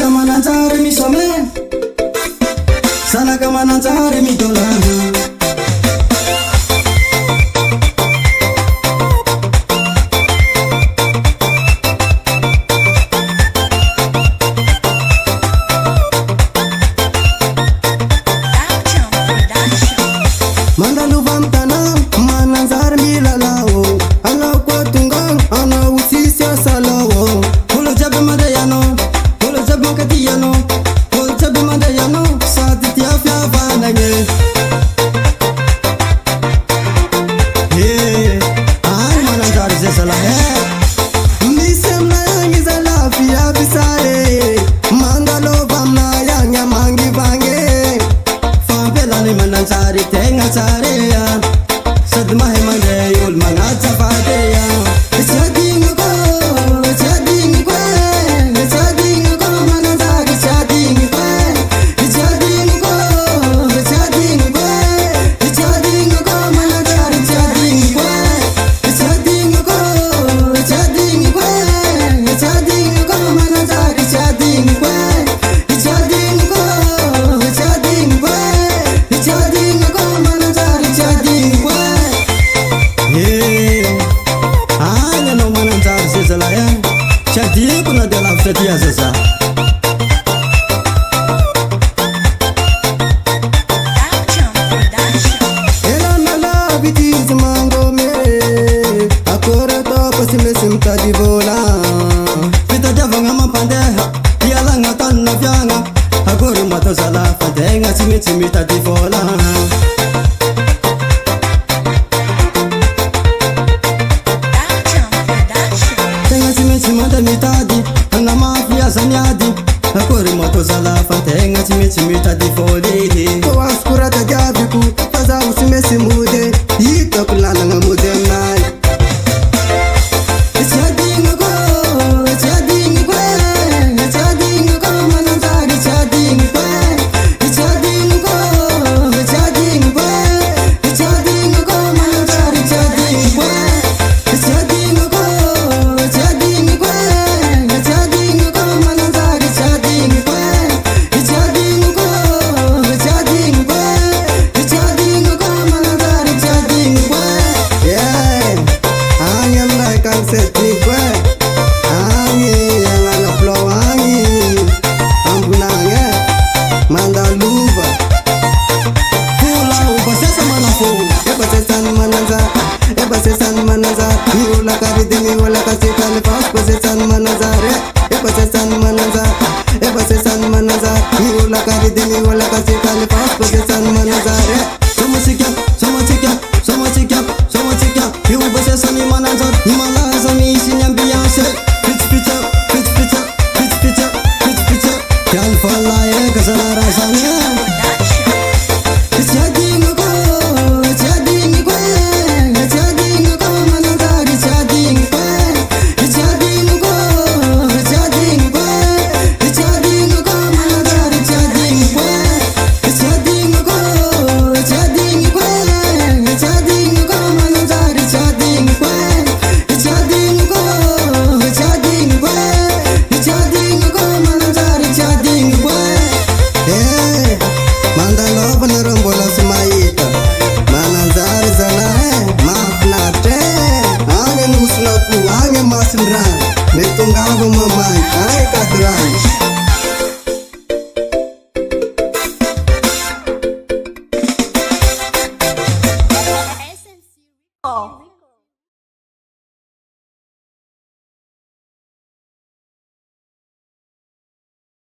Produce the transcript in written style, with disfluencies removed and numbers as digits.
Sanaka mananjary misome, sanaka mananjary midolana. Mandaluvan tanang mananzar milalao, ana kwatungang ana usisya salao. Holo jabe madayano, holo jabe makatiyano, holo jabe madayano, sati tiafya vanage. Ay mananzar zesala misem na yangi zalafia bisae, mandalovam na yanga mangi bange. Fampelani mananzari tenga sareya, sadmahe mandayul mangacha fadeya. Chading ko mananzari chading ko, chading ko mananzari chading ko, chading ko mananzari chading ko, Chadi kuna de la ftetia sasa. Ela na la bitis mango me, akora to pasime simta di bola. Pita javanga mapandeha, yala ngatan na vyanga, akora mato sala fandenga simi ta di bola. Chimada mitadi, ana mafia zaniadi. Akore moto sala fantenga chimita di foli. Ko askura ta jabiku, faza usimesi mude. Ito kulana ngamude nai. Chading ko mananzari chading ko, chading ko mananzari chading ko, chading ko mananzari chading ko, mananzari chading ko. Yeah, angin like ang setting ko, angin yang ala flow angin, ambunanga mandaluva. Fula ubasesa manafu, ebasesan mananza, miula karidini wala kasikale fast basesan manazare, ebasesan mananza, miula karidini wala kasikale fast basesan manazare. Somo chikia, you basesan mananza, imalaza mi sinyambiyanse, pitch, can falla kasana rasanya. Metunggago mamãe, ai cadrão.